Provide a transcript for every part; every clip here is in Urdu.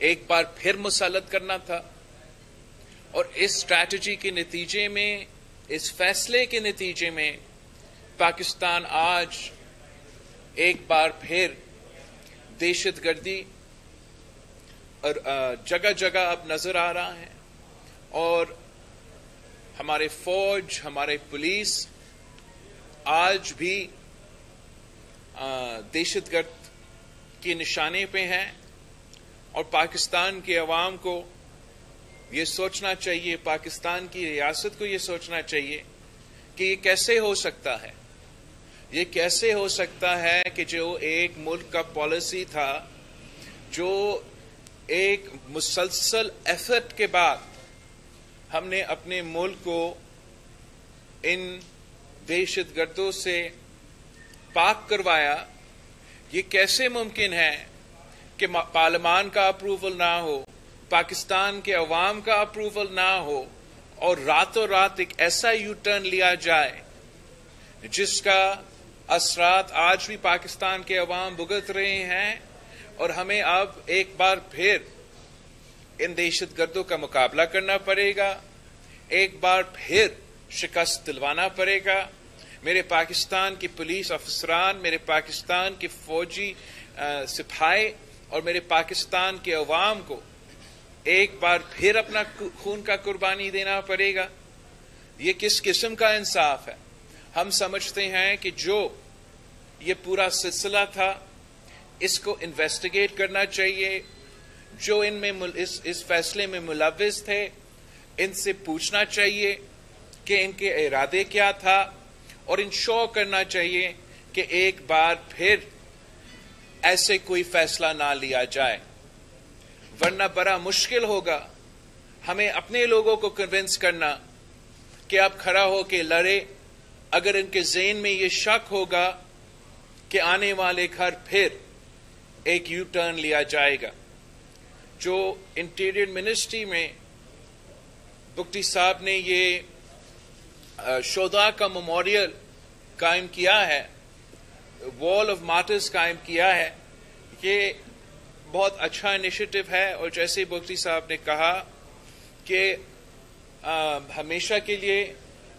ایک بار پھر مسلط کرنا تھا، اور اس اسٹریٹجی کے نتیجے میں، اس فیصلے کے نتیجے میں پاکستان آج ایک بار پھر دہشت گردی اور جگہ جگہ اب نظر آ رہا ہے، اور ہمارے فوج، ہمارے پولیس آج بھی دہشت گرد کے نشانے پہ ہیں، اور پاکستان کے عوام کو یہ سوچنا چاہیے، پاکستان کی ریاست کو یہ سوچنا چاہیے کہ یہ کیسے ہو سکتا ہے، یہ کیسے ہو سکتا ہے کہ جو ایک ملک کا پالیسی تھا، جو ایک مسلسل ایفرٹ کے بعد ہم نے اپنے ملک کو ان دہشت گردوں سے پاک کروایا، یہ کیسے ممکن ہے کہ پارلیمان کا اپروول نہ ہو، پاکستان کے عوام کا اپروول نہ ہو، اور راتوں رات ایک ایسا یو ٹرن لیا جائے جس کا اثرات آج بھی پاکستان کے عوام بھگت رہے ہیں، اور ہمیں اب ایک بار پھر ان دہشت گردوں کا مقابلہ کرنا پڑے گا، ایک بار پھر شکست دلوانا پڑے گا۔ میرے پاکستان کے پولیس افسران، میرے پاکستان کے فوجی سپاہی اور میرے پاکستان کے عوام کو ایک بار پھر اپنا خون کا قربانی دینا پڑے گا۔ یہ کس قسم کا انصاف ہے؟ ہم سمجھتے ہیں کہ جو یہ پورا سلسلہ تھا، اس کو انویسٹیگیٹ کرنا چاہیے، جو ان میں اس فیصلے میں ملوث تھے ان سے پوچھنا چاہیے کہ ان کے ارادے کیا تھا، اور انشور کرنا چاہیے کہ ایک بار پھر ایسے کوئی فیصلہ نہ لیا جائے، ورنہ بڑا مشکل ہوگا ہمیں اپنے لوگوں کو کنونس کرنا کہ آپ کھڑا ہو کے لڑے، اگر ان کے ذہن میں یہ شک ہوگا کہ آنے والے گھر پھر ایک یو ٹرن لیا جائے گا۔ جو انٹیریئر منسٹری میں بگٹی صاحب نے یہ شہداء کا میموریل قائم کیا ہے، وال آف مارٹرز قائم کیا ہے، یہ بہت اچھا انیشیٹو ہے، اور جیسے بگٹی صاحب نے کہا کہ ہمیشہ کے لیے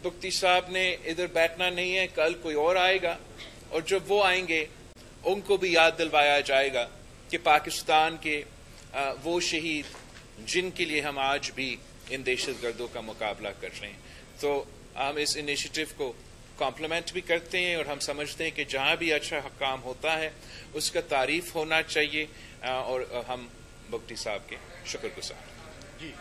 بگٹی صاحب نے ادھر بیٹھنا نہیں ہے، کل کوئی اور آئے گا، اور جب وہ آئیں گے ان کو بھی یاد دلوایا جائے گا کہ پاکستان کے وہ شہید جن کے لیے ہم آج بھی ان دہشت گردوں کا مقابلہ کر رہے ہیں۔ تو ہم اس انیشیٹو کو کمپلیمنٹ بھی کرتے ہیں، اور ہم سمجھتے ہیں کہ جہاں بھی اچھا کام ہوتا ہے اس کا تعریف ہونا چاہیے، اور ہم بگٹی صاحب کے شکر گزار ہیں۔ جی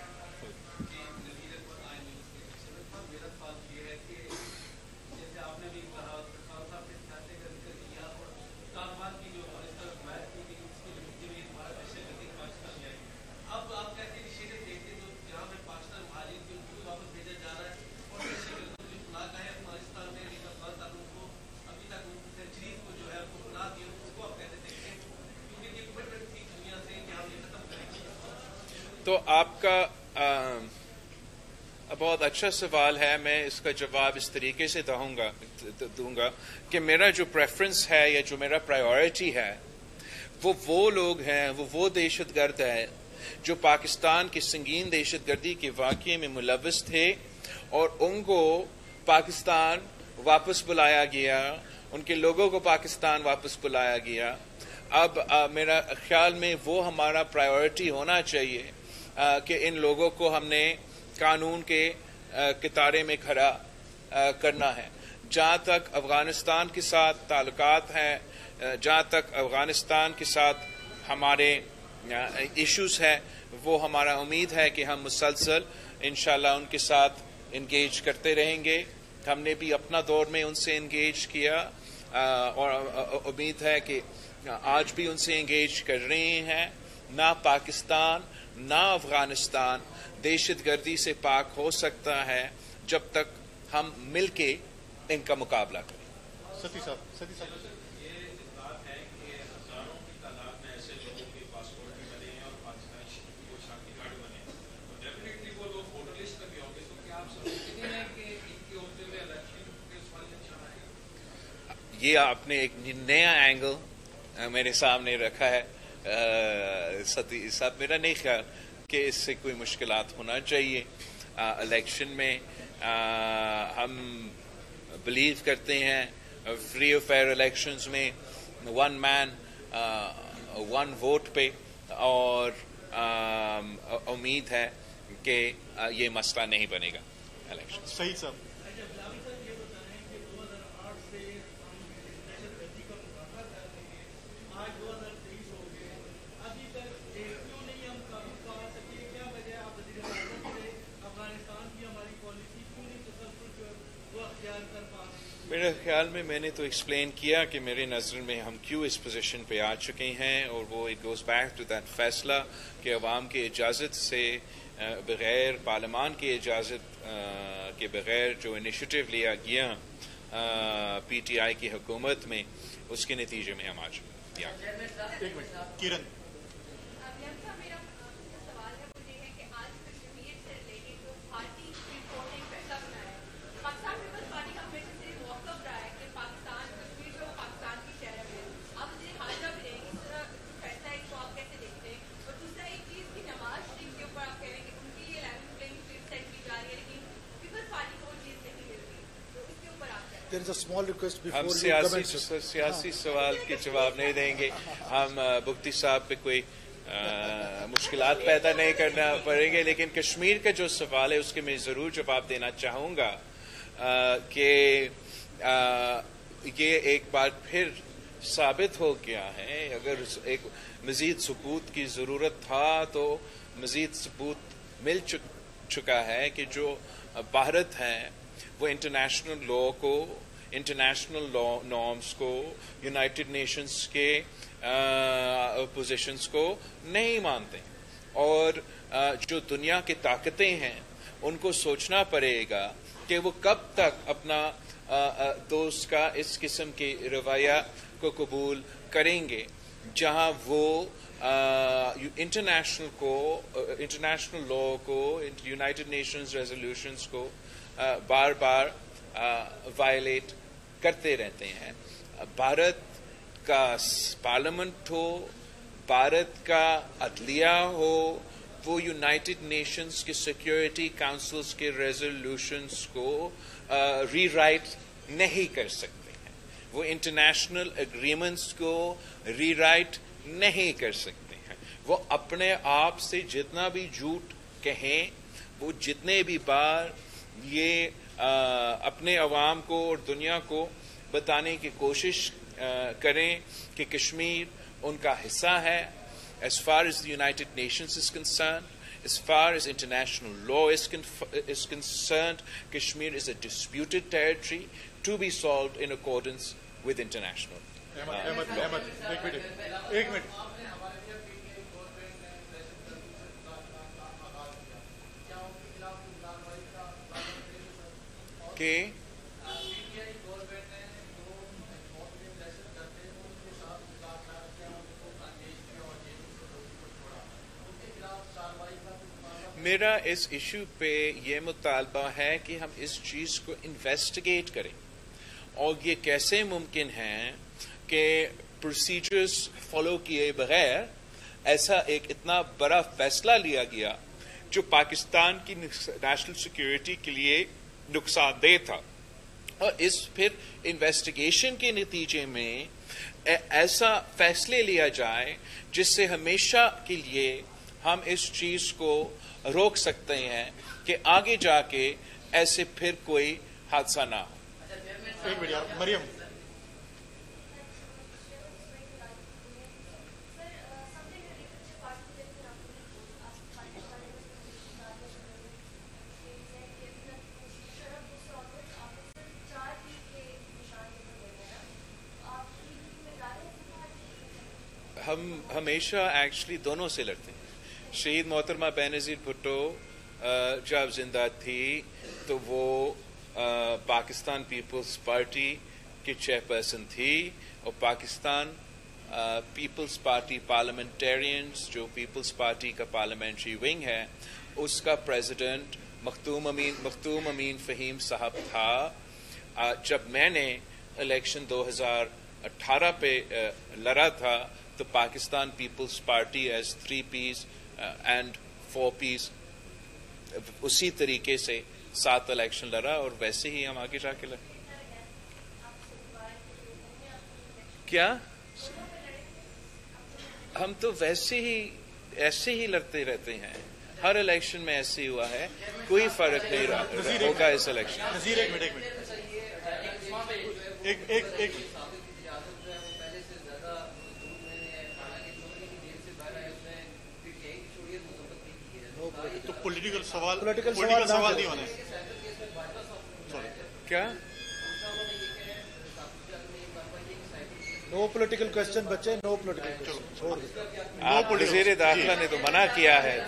تو آپ کا بہت اچھا سوال ہے، میں اس کا جواب اس طریقے سے دوں گا کہ میرا جو پریفرنس ہے یا جو میرا پرائیورٹی ہے وہ لوگ ہیں، وہ دہشت گرد ہیں جو پاکستان کی سنگین دہشت گردی کے واقعے میں ملوث تھے، اور ان کو پاکستان واپس بلایا گیا، ان کے لوگوں کو پاکستان واپس بلایا گیا۔ اب میرا خیال میں وہ ہمارا پرائیورٹی ہونا چاہیے کہ ان لوگوں کو ہم نے قانون کے کتارے میں کھڑا کرنا ہے۔ جہاں تک افغانستان کے ساتھ تعلقات ہیں، جہاں تک افغانستان کے ساتھ ہمارے ایشوز ہیں، وہ ہمارا امید ہے کہ ہم مسلسل انشاءاللہ ان کے ساتھ انگیج کرتے رہیں گے۔ ہم نے بھی اپنا دور میں ان سے انگیج کیا، اور امید ہے کہ آج بھی ان سے انگیج کر رہے ہیں۔ نہ پاکستان نہ افغانستان دہشت گردی سے پاک ہو سکتا ہے جب تک ہم مل کے ان کا مقابلہ کریں۔ ستی صاحب یہ آپ نے ایک نیا اینگل میرے سامنے رکھا ہے، صاحب میرا نہیں خیال کہ اس سے کوئی مشکلات ہونا چاہیے. الیکشن میں ہم بلیو کرتے ہیں فری اور فیئر الیکشنز میں 1 man 1 vote پہ, اور امید ہے کہ یہ مسئلہ نہیں بنے گا الیکشن. صحیح صاحب. میرے خیال میں نے تو ایکسپلین کیا کہ میرے نظر میں ہم کیوں اس پوزیشن پہ آ چکے ہیں, اور وہ it goes back to that فیصلہ کہ عوام کی اجازت سے بغیر, پارلیمان کی اجازت کے بغیر جو انیشیٹو لیا گیا پی ٹی آئی کی حکومت میں, اس کے نتیجے میں ہم آ چکے ہیں. ہم سیاسی سوال کے جواب نہیں دیں گے. ہم مفتی صاحب پہ کوئی مشکلات پیدا نہیں کرنا پڑیں گے, لیکن کشمیر کا جو سوال ہے اس کے میں ضرور جواب دینا چاہوں گا کہ یہ ایک بار پھر ثابت ہو گیا ہے. اگر ایک مزید ثبوت کی ضرورت تھا تو مزید ثبوت مل چکا ہے کہ جو بھارت ہے وہ انٹرنیشنل لا کو, انٹرنیشنل لا نارمز کو, یونائٹڈ نیشنز کے پوزیشنز کو نہیں مانتے, اور جو دنیا کی طاقتیں ہیں ان کو سوچنا پڑے گا کہ وہ کب تک اپنا دوست کا اس قسم کی رویہ کو قبول کریں گے, جہاں وہ انٹرنیشنل لا کو, یونائٹڈ نیشنز ریزولوشنز کو بار بار وائلیٹ کرتے رہتے ہیں. بھارت کا پارلیمنٹ ہو, بھارت کا عدلیہ ہو, وہ یونائٹڈ نیشنز کے سیکیورٹی کاؤنسلز کے ریزولوشنز کو ری رائٹ نہیں کر سکتے ہیں. وہ انٹرنیشنل اگریمنٹس کو ری رائٹ نہیں کر سکتے ہیں. وہ اپنے آپ سے جتنا بھی جھوٹ کہیں, وہ جتنے بھی بار یہ اپنے عوام کو اور دنیا کو بتانے کی کوشش کریں کہ کشمیر ان کا حصہ ہے, as far as the United Nations is concerned, as far as international law is concerned, Kashmir is a disputed territory to be solved in accordance with international law. ایک منٹ. کہ میرا اس ایشو پہ یہ مطالبہ ہے کہ ہم اس چیز کو انویسٹیگیٹ کریں, اور یہ کیسے ممکن ہے کہ پروسیجرز فالو کیے بغیر ایسا ایک اتنا بڑا فیصلہ لیا گیا جو پاکستان کی نیشنل سیکیورٹی کے لیے نقصان دہ تھا, اور اس پھر انویسٹیگیشن کے نتیجے میں ایسا فیصلے لیا جائے جس سے ہمیشہ کے لیے ہم اس چیز کو روک سکتے ہیں کہ آگے جا کے ایسے پھر کوئی حادثہ نہ ہو. ایک منٹ یار مریم. ہم ہمیشہ ایکچولی دونوں سے لڑتے ہیں. شہید محترمہ بینظیر بھٹو جب زندہ تھی تو وہ پاکستان پیپلز پارٹی کی چیئرپرسن تھی, اور پاکستان پیپلز پارٹی پارلیمنٹیرینز جو پیپلز پارٹی کا پارلیمنٹری ونگ ہے اس کا پریزیڈنٹ مختوم امین فہیم صاحب تھا. جب میں نے الیکشن 2018 پہ لڑا تھا تو Pakistan Peoples Party as 3 Ps and 4 Ps اسی طریقے سے 7 الیکشن لڑا اور ویسے ہی ہم آگے جا کے لڑے. کیا ہم تو ویسے ہی ایسے ہی لڑتے رہتے ہیں, ہر الیکشن میں ایسے ہی ہوا ہے, کوئی فرق نہیں رہا ہوگا اس الیکشن. نذیر ایک منٹ تو پولیٹیکل سوال نہیں ہونے کیا نو پولیٹیکل کوشچن بچے, نو پولیٹیکل کوشچن. آپ وزیر داخلہ نے تو منع کیا ہے.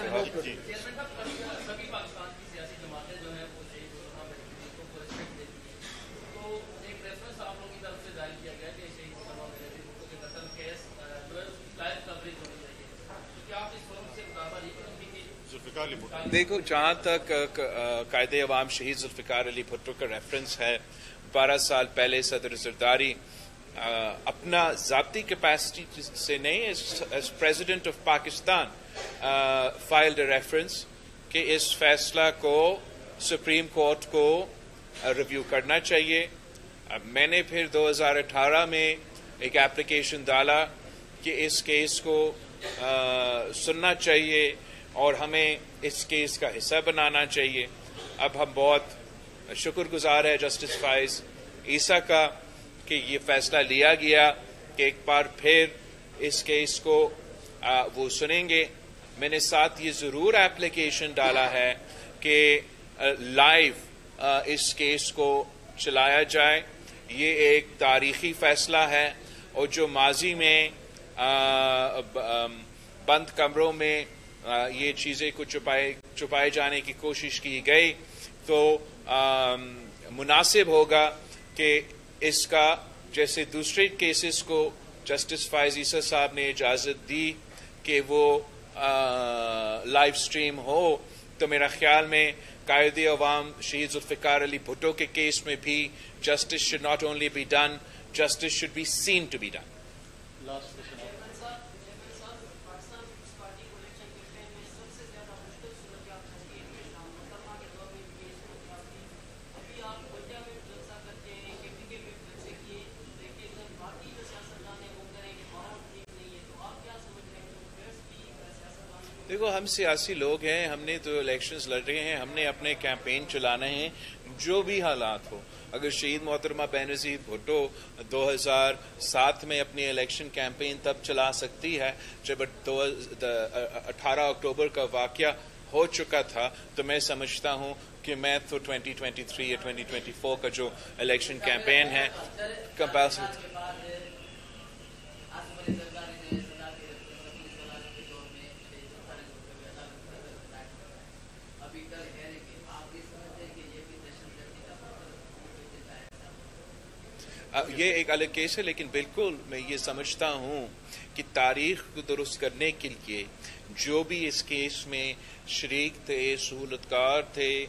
دیکھو جہاں تک قائد عوام شہید ذوالفقار علی بھٹو کا ریفرنس ہے, 12 سال پہلے صدر زرداری اپنا ذاتی کیپیسٹی سے نہیں, as president of Pakistan filed a reference کہ اس فیصلہ کو سپریم کورٹ کو ریویو کرنا چاہیے. میں نے پھر 2018 میں ایک ایپلیکیشن ڈالا کہ اس کیس کو سننا چاہیے اور ہمیں اس کیس کا حصہ بنانا چاہیے. اب ہم بہت شکر گزار ہے جسٹس فائز عیسیٰ کا کہ یہ فیصلہ لیا گیا کہ ایک بار پھر اس کیس کو وہ سنیں گے. میں نے ساتھ یہ ضرور ایپلیکیشن ڈالا ہے کہ لائیو اس کیس کو چلایا جائے. یہ ایک تاریخی فیصلہ ہے اور جو ماضی میں بند کمروں میں یہ چیزیں کو چھپائے جانے کی کوشش کی گئی تو مناسب ہوگا کہ اس کا جیسے دوسرے کیسز کو جسٹس فائز عیسیٰ صاحب نے اجازت دی کہ وہ لائیو سٹریم ہو, تو میرا خیال میں قائد عوام شہید ذوالفقار علی بھٹو کے کیس میں بھی justice should not only be done, justice should be seen to be done. دیکھو ہم سیاسی لوگ ہیں, ہم نے تو الیکشنز لڑ رہے ہیں, ہم نے اپنے کیمپین چلانے ہیں جو بھی حالات ہو. اگر شہید محترمہ بینظیر بھٹو 2007 میں اپنی الیکشن کیمپین تب چلا سکتی ہے جب 18 اکتوبر کا واقعہ ہو چکا تھا, تو میں سمجھتا ہوں کہ میں تو 2023 یا 2024 کا جو الیکشن کیمپین ہے کمپلسری. یہ ایک الگ کیس ہے, لیکن بالکل میں یہ سمجھتا ہوں کہ تاریخ کو درست کرنے کے لیے جو بھی اس کیس میں شریک تھے, سہولتکار تھے,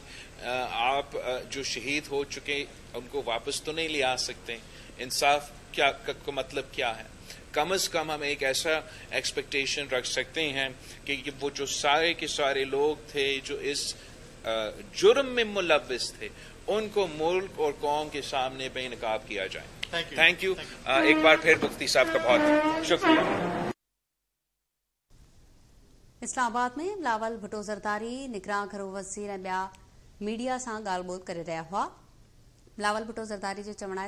آپ جو شہید ہو چکے ان کو واپس تو نہیں لے آ سکتے. انصاف کا مطلب کیا ہے؟ کم از کم ہم ایک ایسا ایکسپیکٹیشن رکھ سکتے ہیں کہ وہ جو سارے کے سارے لوگ تھے جو اس جرم میں ملوث تھے ان کو ملک اور قوم کے سامنے بے نقاب کیا جائے. Thank you. ایک بار پھر مفتی صاحب کا بہت شکریہ. اسلام آباد میں بلاول بھٹو زرداری نگراں گھرو وزیر بیا میڈیا سے گال بول کر رہا ہوا. بلاول بھٹو زرداری جو چوڻ ہے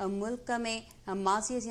ملک میں ماضی جی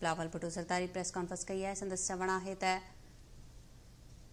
بلاول بھٹو زرداری پریس کانفرنس کئی ہے. سندس چوڻ ہے